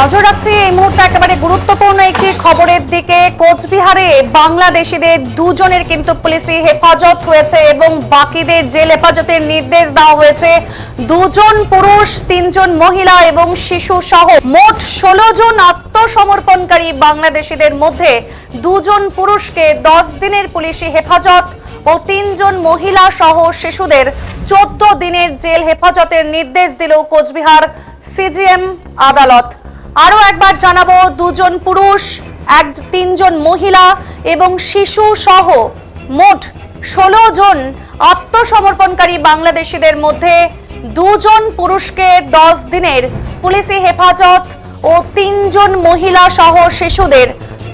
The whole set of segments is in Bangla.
নজর রাখছি এই মুহূর্তে একেবারে গুরুত্বপূর্ণ একটি খবরের দিকে। কোচবিহারে বাংলাদেশিদের দুজনের কিন্তু পুলিশি হেফাজত হয়েছে এবং বাকিদের জেল হেফাজতের নির্দেশ দেওয়া হয়েছে। দুজন পুরুষ, 3 জন মহিলা এবং শিশু সহ মোট 16 জন আত্মসমর্পণকারী বাংলাদেশিদের মধ্যে 2 জন পুরুষকে 10 দিনের পুলিশি হেফাজত ও 3 জন মহিলা সহ শিশুদের 14 দিনের জেল হেফাজতের নির্দেশ দিল কোচবিহার সিজিএম আদালত। আরো একবার জানাবো, 2 জন পুরুষ, 3 জন মহিলা এবং শিশু সহ মোট 16 জন আত্মসমর্পণকারী বাংলাদেশিদের মধ্যে 2 জন পুরুষকে 10 দিনের পুলিশি হেফাজত ও 3 জন মহিলা সহ শিশুদের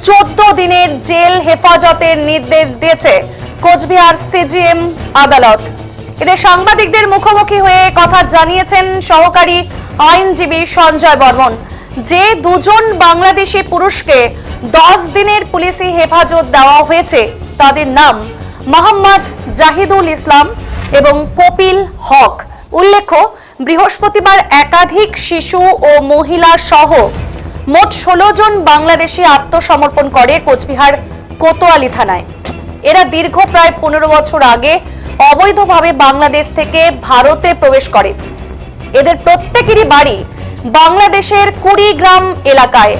14 দিনের জেল হেফাজতের নির্দেশ দিয়েছে কোচবিহার সিজিএম আদালত। এদের সাংবাদিকদের মুখোমুখি হয়ে কথা জানিয়েছেন সহকারী আইনজীবী সঞ্জয় বর্মন। যে 2 জন বাংলাদেশি পুরুষকে 10 দিনের পুলিশি হেফাজত দেওয়া হয়েছে তাদের নাম মোহাম্মদ জাহিদুল ইসলাম এবং কপিল হক। উল্লেখ্য, বৃহস্পতিবার একাধিক শিশু ও মহিলা সহ মোট 16 জন বাংলাদেশি আত্মসমর্পণ করে কোচবিহার কোতোয়ালি থানায়। এরা দীর্ঘ প্রায় 15 বছর আগে অবৈধভাবে বাংলাদেশ থেকে ভারতে প্রবেশ করে। এদের প্রত্যেকেরই বাড়ি বাংলাদেশের কুড়িগ্রাম এলাকায়।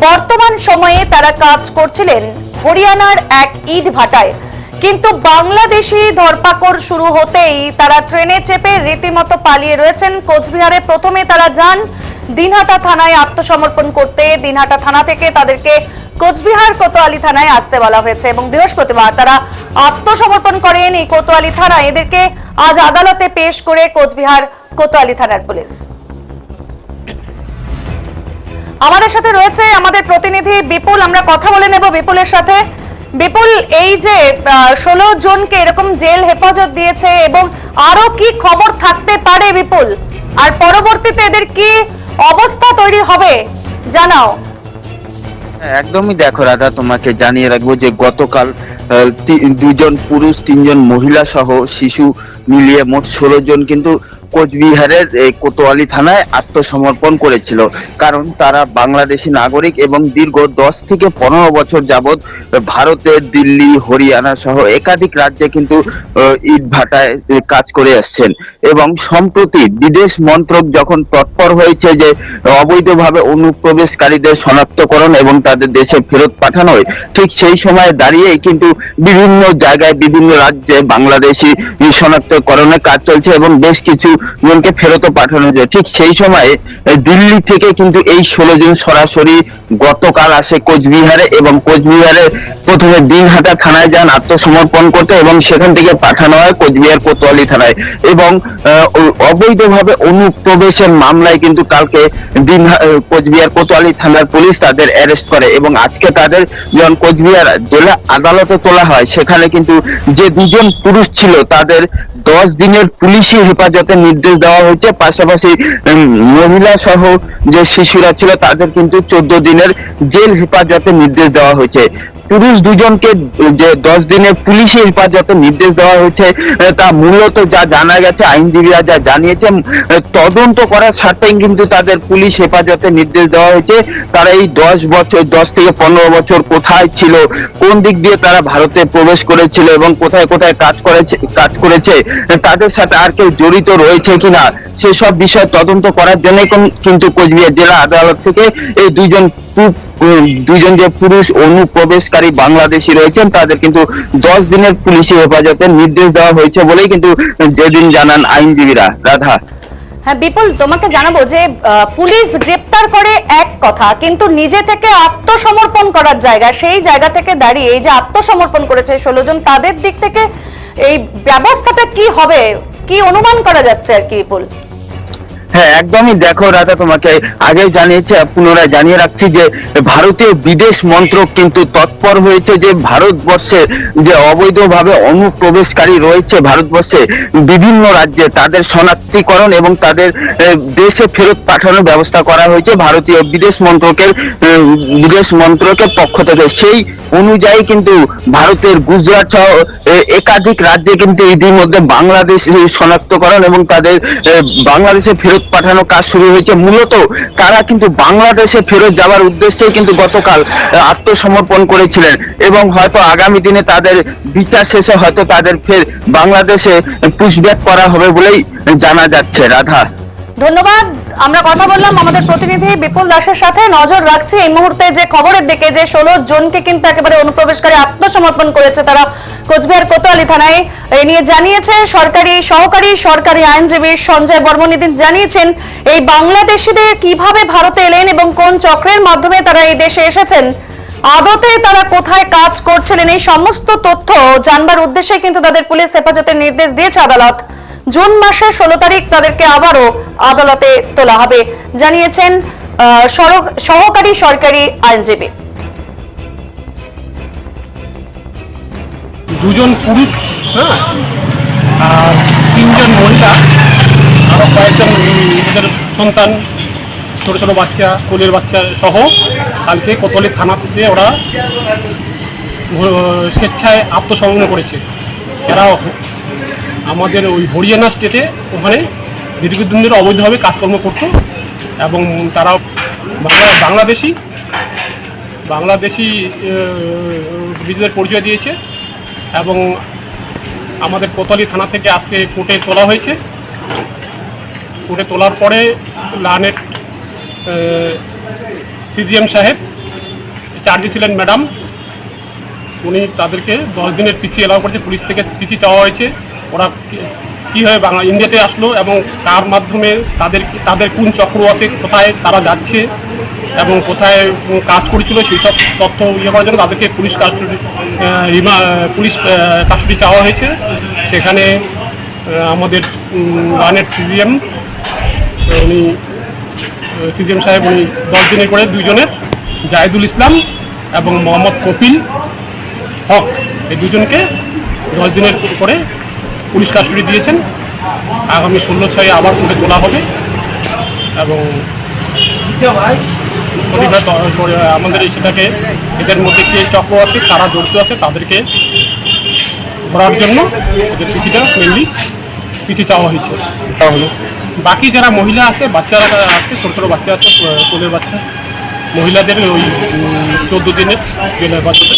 বর্তমান সময়ে তারা কাজ করছিলেন হরিয়ানার এক ইট ভাটায়, কিন্তু বাংলাদেশি ধরপাকড় শুরু হতেই তারা ট্রেনে চেপে রীতিমতো পালিয়ে রয়েছেন। কোচবিহারে প্রথমে তারা যান দিনহাটা থানায় আত্মসমর্পণ করতে। দিনহাটা থানা থেকে তাদেরকে কোচবিহার কোতোয়ালি থানায় আসতে বলা হয়েছে এবং বৃহস্পতিবার তারা আত্মসমর্পণ করেন এই কোতোয়ালি থানায়। এদেরকে আজ আদালতে পেশ করে কোচবিহার কোতোয়ালি থানার পুলিশ। আমাদের সাথে রয়েছে আমাদের প্রতিনিধি বিপুল, আমরা কথা বলে নেব বিপুলের সাথে। বিপুল, এই যে 16 জনকে এরকম জেল হেফাজত দিয়েছে এবং আরো কি খবর থাকতে পারে বিপুল, আর পরবর্তীতে এদের কি অবস্থা তৈরি হবে জানাও। একদমই দেখো রাধা, তোমাকে জানিয়ে রাখবো যে গতকাল 2 জন পুরুষ, 3 জন মহিলা সহ শিশু মিলিয়ে মোট 16 জন কিন্তু কোচবিহারের কোতোয়ালি থানায় আত্মসমর্পণ করেছিল। কারণ তারা বাংলাদেশি নাগরিক এবং দীর্ঘ 10 থেকে 15 বছর যাবৎ ভারতের দিল্লি, হরিয়ানা সহ একাধিক রাজ্যে কিন্তু ইট ভাটায় কাজ করে আসছেন। এবং সম্প্রতি বিদেশ মন্ত্রক যখন তৎপর হয়েছে যে অবৈধভাবে অনুপ্রবেশকারীদের শনাক্তকরণ এবং তাদের দেশে ফেরত পাঠানো, ঠিক সেই সময় দাঁড়িয়েই কিন্তু বিভিন্ন জায়গায় বিভিন্ন রাজ্যে বাংলাদেশি শনাক্তকরণের কাজ চলছে এবং বেশ কিছু জনকে ফেরত পাঠানো যায়। ঠিক সেই সময় দিল্লি থেকে কিন্তু এই 16 জন সরাসরি গতকাল আসে কোচবিহারে এবং কোচবিহারে প্রথমে দিনহাটা থানায় যান আত্মসমর্পণ করতে এবং সেখান থেকে পাঠানো হয় কোচবিহার কোতোয়ালি থানায়। এবং অবৈধভাবে অনুপ্রবেশের মামলায় কিন্তু কালকে কোচবিহার কোতোয়ালি থানার পুলিশ তাদের অ্যারেস্ট করে এবং আজকে তাদের যখন কোচবিহার জেলা আদালতে তোলা হয়, সেখানে কিন্তু যে 2 জন পুরুষ ছিল তাদের 10 দিনের পুলিশি হেফাজতের নির্দেশ দেওয়া হয়েছে। পাশাপাশি মহিলা সহ যে শিশুরা ছিল তাদের কিন্তু 14 দিনের জেল হেফাজতের নির্দেশ দেওয়া হয়েছে। পুরুষ 2 জনকে যে 10 দিনের পুলিশি হেফাজতের নির্দেশ দেওয়া হয়েছে তা মূলত যা জানা গেছে, আইনজীবীরা যা জানিয়েছেন, তদন্ত করার স্বার্থে কিন্তু তাদের পুলিশ হেফাজতের নির্দেশ দেওয়া হয়েছে। তারা এই 10 থেকে 15 বছর কোথায় ছিল, কোন দিক দিয়ে তারা ভারতে প্রবেশ করেছিল এবং কোথায় কোথায় কাজ করেছে, তাদের সাথে আর কেউ জড়িত রয়েছে কিনা সেসব বিষয় তদন্ত করার জন্য কিন্তু কোচবিহার জেলা আদালত থেকে এই 2 জন যে পুরুষ অনুপ্রবেশকারী বাংলাদেশি রয়েছেন তাদের কিন্তু 10 দিনের পুলিশি হেফাজতের নির্দেশ দেওয়া হয়েছে বলেই কিন্তু যেদিন জানান আইনজীবীরা। রাধা, হ্যাঁ বিপুল, তোমাকে জানাবো যে পুলিশ গ্রেপ্তার করে এক কথা, কিন্তু নিজে থেকে আত্মসমর্পণ করার জায়গা, সেই জায়গা থেকে দাঁড়িয়ে এই যে আত্মসমর্পণ করেছে 16 জন, তাদের দিক থেকে এই ব্যবস্থাটা কি হবে, কি অনুমান করা যাচ্ছে আর কি বিপুল? হ্যাঁ একদমই দেখো রাধা, তোমাকে আগেই জানিয়েছে, পুনরায় জানিয়ে রাখছি যে ভারতীয় বিদেশ মন্ত্রক কিন্তু তৎপর হয়েছে যে ভারতবর্ষে যে অবৈধভাবে অনুপ্রবেশকারী রয়েছে ভারতবর্ষে বিভিন্ন রাজ্যে তাদের শনাক্তিকরণ এবং তাদের দেশে ফেরত পাঠানোর ব্যবস্থা করা হয়েছে ভারতীয় বিদেশ মন্ত্রকের পক্ষ থেকে। সেই অনুযায়ী কিন্তু ভারতের গুজরাট সহ একাধিক রাজ্যে কিন্তু ইতিমধ্যে বাংলাদেশ শনাক্তকরণ এবং তাদের বাংলাদেশে ফেরত পাঠানো কাজ শুরু হয়েছে। মূলত তারা কিন্তু বাংলাদেশে ফেরত যাওয়ার উদ্দেশ্যেই কিন্তু গতকাল আত্মসমর্পণ করেছিলেন এবং হয়তো আগামী দিনে তাদের বিচার শেষে হয়তো তাদের ফের বাংলাদেশে পুশব্যাক করা হবে বলেই জানা যাচ্ছে। রাধা, ধন্যবাদ। আমরা কথা বললাম আমাদের প্রতিনিধি বিপুল দাসের সাথে। নজর রাখছি এই মুহূর্তে যে খবরের দিকে, যে 16 জনকে কিন্তু একেবারে অনুপ্রবেশকারী আত্মসমর্পণ করেছে তারা কোচবিহার কোতোয়ালি থানায়। এই নিয়ে জানিয়েছে সহকারী সরকারি আইনজীবী সঞ্জয় বর্মন। জানিয়েছেন এই বাংলাদেশিদের কিভাবে ভারতে এলেন এবং কোন চক্রের মাধ্যমে তারা এই দেশে এসেছেন, আদতে তারা কোথায় কাজ করছিলেন, এই সমস্ত তথ্য জানবার উদ্দেশ্যে কিন্তু তাদের পুলিশ হেফাজতের নির্দেশ দিয়েছে আদালত। জুন মাসের 16 তারিখ তাদেরকে আবারও আদালতে তোলা হবে, জানিয়েছেন সহকারী সরকারি আইনজীবী। দুজন পুরুষ, আর 3 জন মহিলা, আরো কয়েকজন নিজেদের সন্তান, ছোট ছোট বাচ্চা, কোলের বাচ্চা সহ কালকে কোতোয়ালি থানাতে ওরা স্বেচ্ছায় আত্মসমর্পণ করেছে। এরা আমাদের ওই হরিয়ানা স্টেটে ওখানে দীর্ঘদিন ধরে অবৈধভাবে কাজকর্ম করতো এবং তারা বাংলাদেশি বিদ্যুতের পরিচয় দিয়েছে এবং আমাদের কোতোয়ালি থানা থেকে আজকে কোর্টে তোলা হয়েছে। কোর্টে তোলার পরে লানেট সিজিএম সাহেব, চার্জে ছিলেন ম্যাডাম, উনি তাদেরকে 10 দিনের পিসি এলাও করেছে। পুলিশ থেকে পিসি চাওয়া হয়েছে। ওরা কীভাবে ইন্ডিয়াতে আসলো এবং কার মাধ্যমে তাদের কোন চক্র আছে, কোথায় তারা যাচ্ছে এবং কোথায় কাজ করেছিল সেই সব তথ্য করার জন্য তাদেরকে পুলিশ কাস্টডি চাওয়া হয়েছে। সেখানে আমাদের লানের সিজিএম সাহেব উনি 10 দিনের করে 2 জনের, জাহিদুল ইসলাম এবং মোহাম্মদ কপিল হক, এই 2 জনকে 10 দিনের করে পুলিশ কাস্টডি দিয়েছেন। আগামী 16/6 আবার কোর্টে তোলা হবে এবং আমাদের সেটাকে এদের মধ্যে কে চক্র আছে, কারা জড়িত আছে তাদেরকে ধরার জন্য এদের পিসিটা পিসি চাওয়া হয়েছে। বাকি যারা মহিলা আছে, বাচ্চারা আছে, ছোটো ছোটো বাচ্চা আছে, কোলের বাচ্চা, মহিলাদের ওই 14 দিনের জেল হেফাজতে